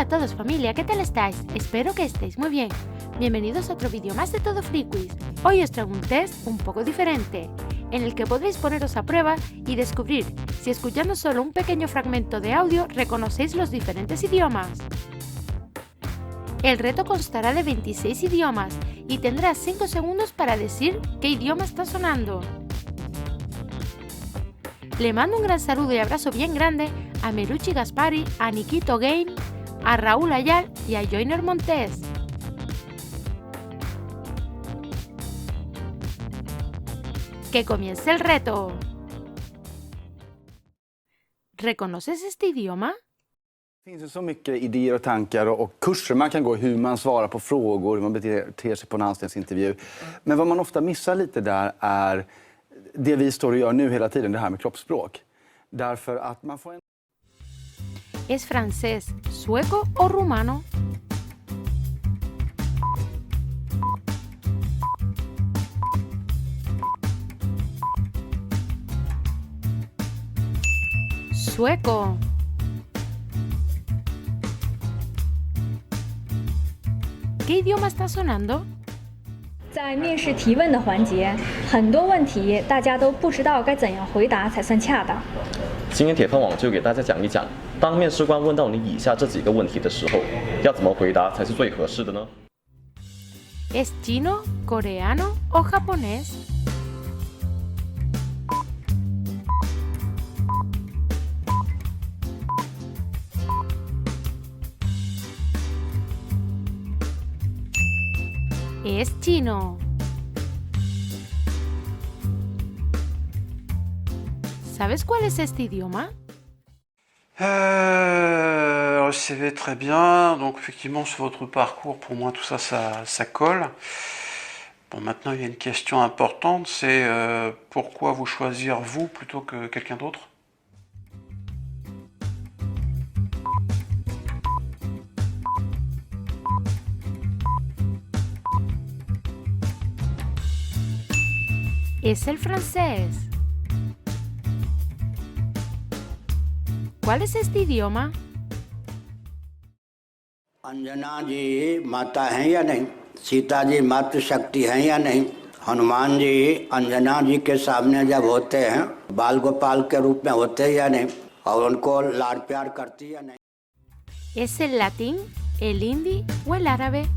Hola a todos familia, ¿qué tal estáis? Espero que estéis muy bien. Bienvenidos a otro vídeo más de Todofriquiz. Hoy os traigo un test un poco diferente, en el que podréis poneros a prueba y descubrir si escuchando solo un pequeño fragmento de audio reconocéis los diferentes idiomas. El reto constará de 26 idiomas y tendrás 5 segundos para decir qué idioma está sonando. Le mando un gran saludo y abrazo bien grande a Meruchi Gaspari, a Nikito Game, a Raúl Ayal y a Joiner Montes. ¡Que comience el reto! ¿Reconoces este idioma? Det finns ju så mycket idéer och tankar och kurser man kan gå, hur man svarar på frågor, hur man beter sig på en anställningsintervju. Men vad man ofta missar lite där är det vi står och gör nu hela tiden, det här med kroppsspråk. Därför att man får en... ¿Es francés, sueco o rumano? Sueco. ¿Qué idioma está sonando? 在面试提问的环节，很多问题大家都不知道该怎样回答才算恰当。今天铁饭网就给大家讲一讲，当面试官问到你以下这几个问题的时候，要怎么回答才是最合适的呢？ ¿Es chino, coreano o japonés? Es chino. ¿Sabes cuál es este idioma? CV très bien, donc effectivement sur votre parcours, pour moi tout ça, ça colle. Bon, maintenant il y a une question importante, c'est pourquoi vous choisir vous plutôt que quelqu'un d'autre? Es el francés. ¿Cuál es este idioma? Anjana जी माता हैं या नहीं, सीता जी मातृशक्ति हैं या नहीं, हनुमान जी अंजना जी के सामने जब होते हैं बाल गोपाल के रूप में होते हैं या नहीं, और उनको लाड प्यार करती या नहीं. ¿Es el latín, el hindi o el árabe?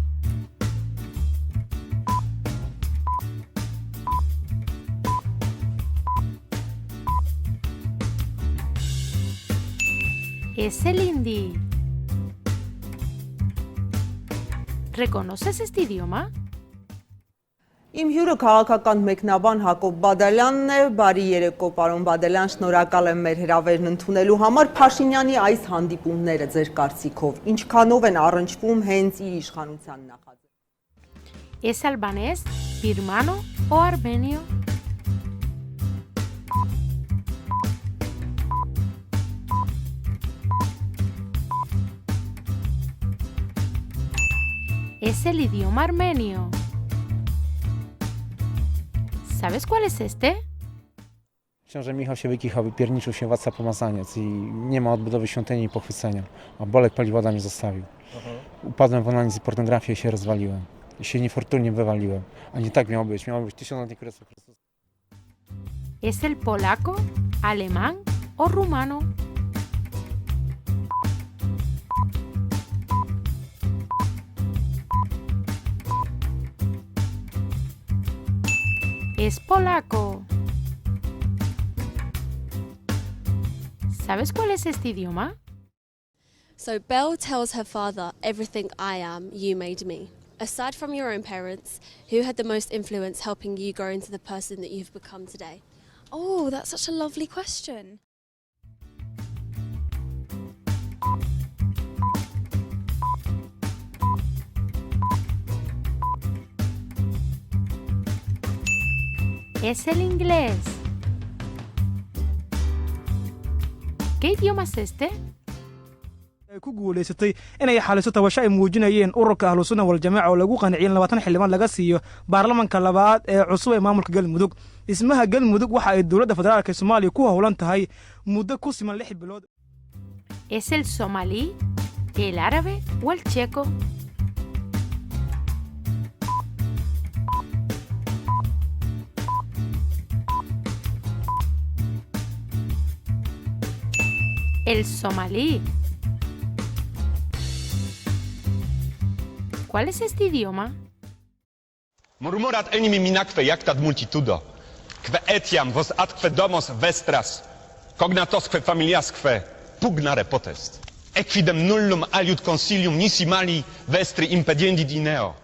Es el hindi. ¿Reconoces este idioma? Իմ հյուրը քաղաքական մեկնաբան Հակոբ Բադալյանն է, բարի երեկո պարոն Բադալյան, շնորհակալ եմ մեր հրավերն ընդունելու համար. Փաշինյանի այս հանդիպումները ձեր կարծիքով ինչքանով են առնչվում հենց իր իշխանության նախաձեռնությամբ? ¿Es albanés, birmano o armenio? Es el idioma armenio. ¿Sabes cuál es este? Książę Michał się wykichał, wypierniczył się władca pomazaniec i nie ma odbudowy świątyni i pochwycenia, a Bolek Paliwoda mnie zostawił. Upadłem w onanizm i pornografię i się rozwaliłem. I się niefortunnie wywaliłem. A nie tak miało być 1000-letnie Królestwo Chrystusa. ¿Es el polaco, alemán o rumano? Es polaco. ¿Sabes cuál es este idioma? So Belle tells her father, "Everything I am, you made me." Aside from your own parents, who had the most influence helping you grow into the person that you've become today? Oh, that's such a lovely question. Es el inglés. ¿Qué idioma es este? ku guuleysatay inay xaliso tabasho ay muujinayeen ururka ahlusunna wal jamaaca oo lagu qanciyay 20 xildhibaan laga siiyo baarlamaanka labaad ee cusub ee maamulka galmudug. Dhismaha galmudug waxa ay dowladda federaalka Soomaaliya ku howlan tahay muddo ku siman 6 bilood. ¿Es el somalí, el árabe o el checo? El somalí. ¿Cuál es este idioma? Murmurat enim minakve jactat multitudo, que etiam vos atque domos vestras, cognatosque familiasque pugnare potest. Equidem nullum aliud consilium nisi mali vestri impediendi dineo.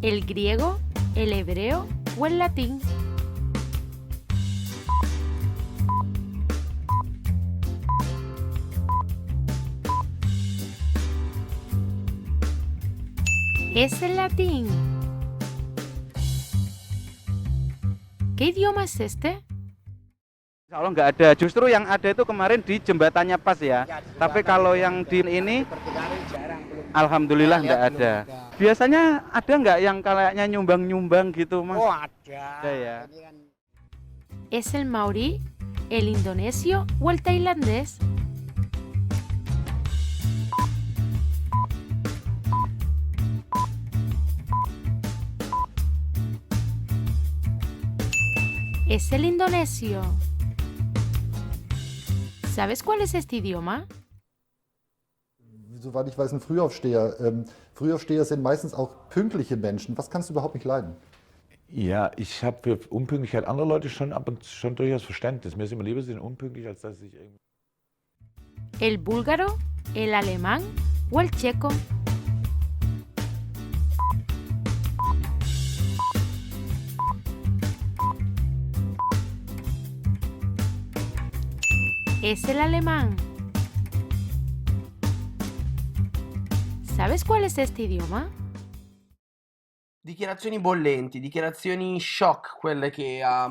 ¿El griego, el hebreo o el latín? Es el latín. ¿Qué idioma es este? Insya Allah nggak ada. Justru yang ada itu kemarin di jembatannya pas ya. Tapi kalau yang di ini, alhamdulillah nggak ada. Biasanya ada nggak yang kayaknya nyumbang-nyumbang gitu, Mas? Oh, ada. Ada ya. ¿Es el maorí, el indonesio o el tailandés? Es el indonesio. ¿Sabes cuál es este idioma? Soweit ich weiß, ein Frühaufsteher. Frühaufsteher sind meistens auch pünktliche Menschen. Was kannst du überhaupt nicht leiden? Ja, ich habe für Unpünktlichkeit anderer Leute schon durchaus Verständnis. Mir ist immer lieber, sie sind unpünktlich, als dass ich irgendwie... ¿El búlgaro, el alemán o el checo? Es el alemán. ¿Sabes cuál es este idioma? Dichiarazioni bollenti, dichiarazioni shock, quelle che ha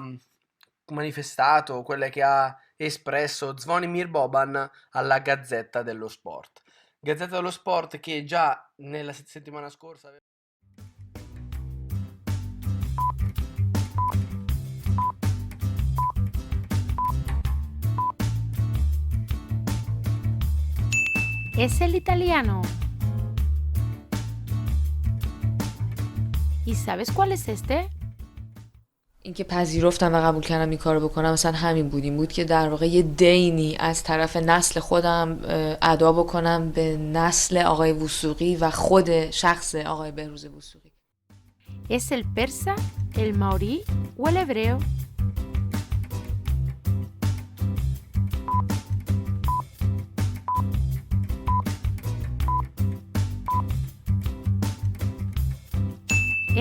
manifestato, quelle che ha espresso Zvonimir Boban alla Gazzetta dello Sport. Gazzetta dello Sport che già nella settimana scorsa... Es el italiano. ¿Y sabes cuál es este? اینکه پذیرفتم و قبول کردم این کارو بکنم مثلا همین بود که در واقع یه دینی از طرف نسل خودم ادا بکنم به نسل آقای وثوقی و خود شخص آقای بهروز وثوقی. Es el persa, el maorí o el hebreo?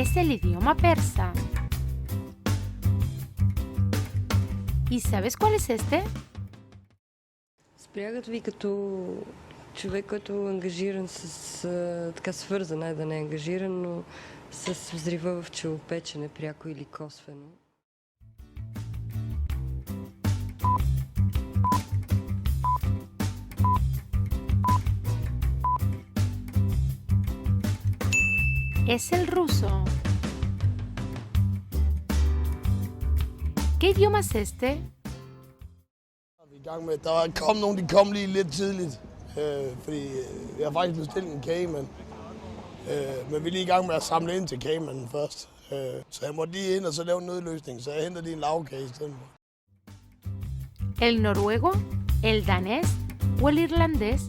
Es el idioma persa. ¿Y sabes cuál es este? Спрягат ви като човек, който е ангажиран с така свързан, да не е ангажиран, но с взрива в челопечене, пряко или косвено. Es el ruso. ¿Qué idioma es este? Der kom nogen, de kom lige lidt tidligt, fordi jeg har faktisk bestilt en kagemand. Men vi er lige i gang med at samle ind til kagemanden først. Så jeg måtte lige ind og så lave en nødløsning, så jeg henter lige en lavkage i stedet for. ¿El noruego, el danés o el irlandés?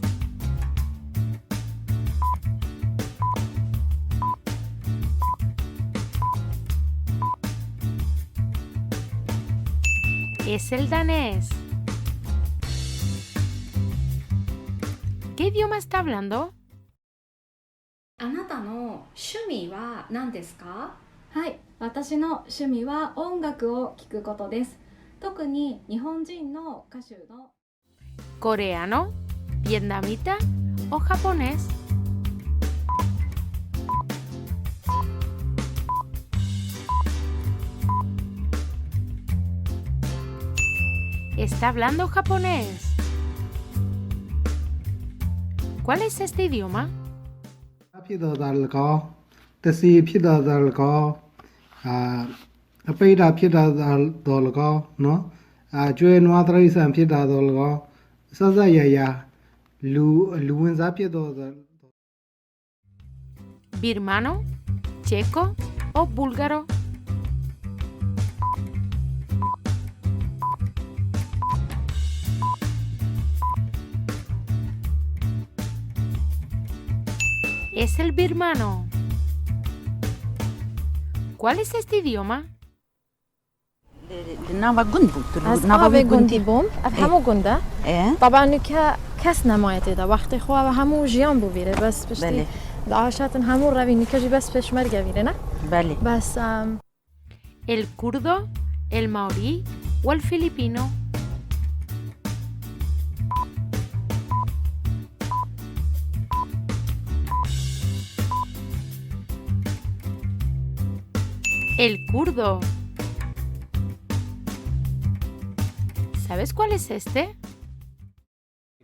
Es el danés. ¿Qué idioma está hablando? あなたの趣味は何ですか？はい、私の趣味は音楽を聴くことです。特に日本人の歌手の ¿Coreano, vietnamita o japonés? Está hablando japonés. ¿Cuál es este idioma? ဖြစ်တော်သာလကောတစီဖြစ်တော်သာလကောအပိဓာဖြစ်တော်သာတော်လကောနော်ကျွေးနွားတရိษံဖြစ်တော်သာလကောဆက်ဆက်ရရ Birmano, checo o búlgaro. Es el birmano. ¿Cuál es este idioma? از آب گندی بوم از همو گنده طبعا که کس نمایتی ده وقتی خواه و همو جیان بویره بس پشتی دعاشاتن همو روینی که جی بس پش مرگه ویره نه بله بس el kurdo, el maorí o el filipino. El kurdo. ¿Sabes cuál es este?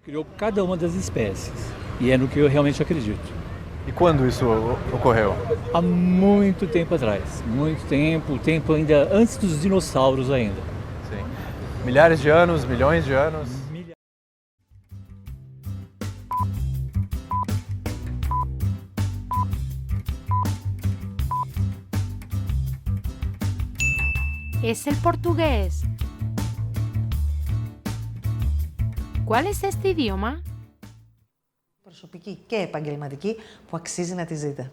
Criou cada uma das espécies e é no que eu realmente acredito. E quando isso ocorreu? Há muito tempo atrás, muito tempo ainda antes dos dinossauros ainda. Sim. Milhares de anos, milhões de anos? Es el portugués. ¿Cuál es este idioma? Προσωπική και επαγγελματική που αξίζει να τη ζείτε.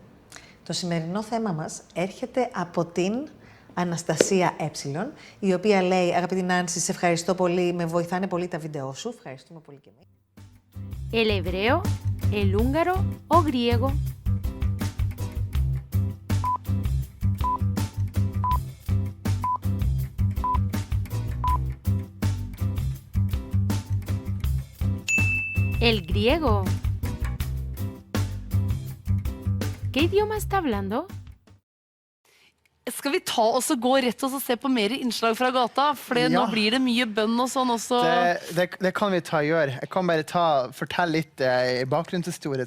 Το σημερινό θέμα μας έρχεται από την Αναστασία Ε, η οποία λέει «Αγαπητή Νάνση, σε ευχαριστώ πολύ, με βοηθάνε πολύ τα βίντεό σου». Ευχαριστούμε πολύ και εμείς. El hebreo, el húngaro o griego. El griego. ¿Qué idioma está hablando? Skal vi ta og så gå rett og se på mer innslag fra gata? For nå blir det mye bønn og sånn også. Det kan vi gjøre. Jeg kan bare fortelle litt bakgrunnshistorie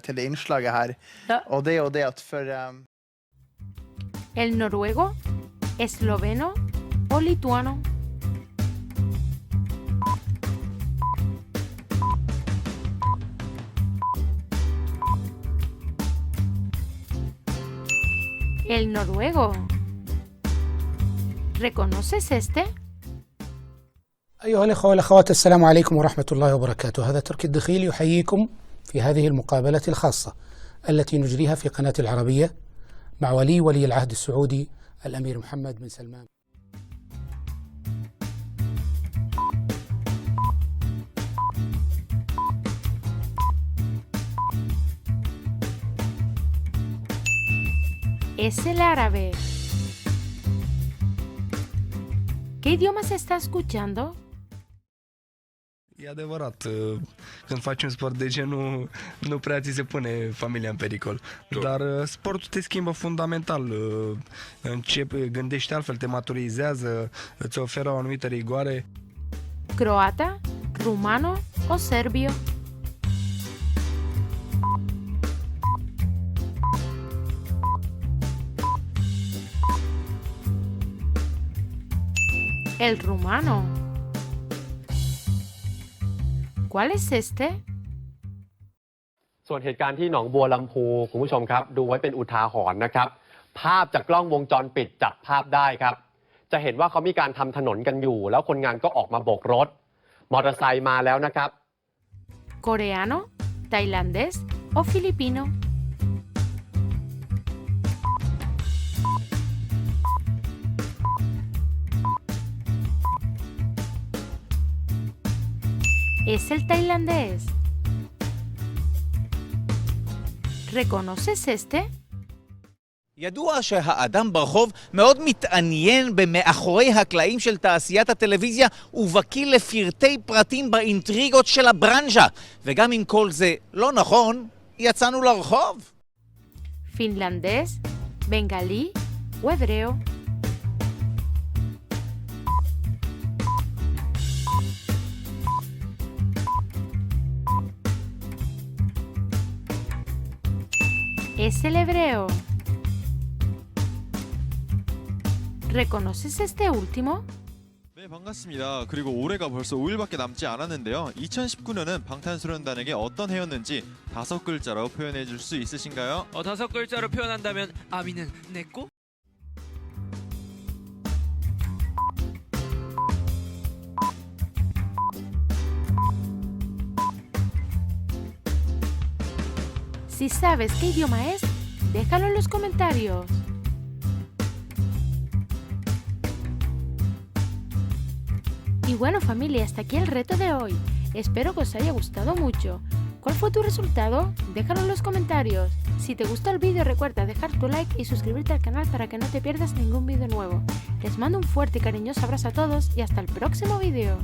til det innslaget her. Ja. Og det er jo det at for... El noruego, esloveno o lituano. El noruego. ¿Reconoces este? أيها الأخوة والأخوات السلام عليكم ورحمة الله وبركاته. هذا تركي الدخيل يحييكم في هذه المقابلة الخاصة التي نجريها في قناة العربية مع ولي العهد السعودي الأمير محمد بن سلمان. Es el árabe. ¿Qué idioma se está escuchando? E adevărat, când faci un sport de genul, nu prea ți se pune familia în pericol. Dar sportul te schimbă fundamental. Gândești altfel, te maturizează, îți oferă o anumită rigoare. ¿Croata, rumano o serbio? El rumano. ¿Cuál es este? ส่วนเหตุการณ์ที่หนองบัวลำพูคุณผู้ชมครับดูไว้เป็นอุทาหรณ์นะครับภาพจากกล้องวงจรปิดจับภาพได้ครับจะเห็นว่าเขามีการทำถนนกันอยู่แล้วคนงานก็ออกมาโบกรถมอเตอร์ไซค์มาแล้วนะครับ ¿Coreano, tailandés o filipino? Es el tailandés. ¿Reconoces este? ידוע שהאדם ברחוב מאוד מתעניין במאחורי הקלעים של תעשיית הטלוויזיה ובקיא לפרטי פרטים באינטריגות של הברנז'ה. וגם אם כל זה לא נכון, יצאנו לרחוב. ¿Finlandés, bengalí o hebreo? Es el hebreo. ¿Reconoces este último? 반갑습니다. 그리고 올해가 벌써 5일밖에 남지 않았는데요. 2019년은 방탄소년단에게 어떤 해였는지 5글자로 표현해 줄 수 있으신가요? 5글자로 표현한다면 아미는 내꺼? Si sabes qué idioma es, déjalo en los comentarios. Y bueno familia, hasta aquí el reto de hoy. Espero que os haya gustado mucho. ¿Cuál fue tu resultado? Déjalo en los comentarios. Si te gustó el vídeo recuerda dejar tu like y suscribirte al canal para que no te pierdas ningún vídeo nuevo. Les mando un fuerte y cariñoso abrazo a todos y hasta el próximo vídeo.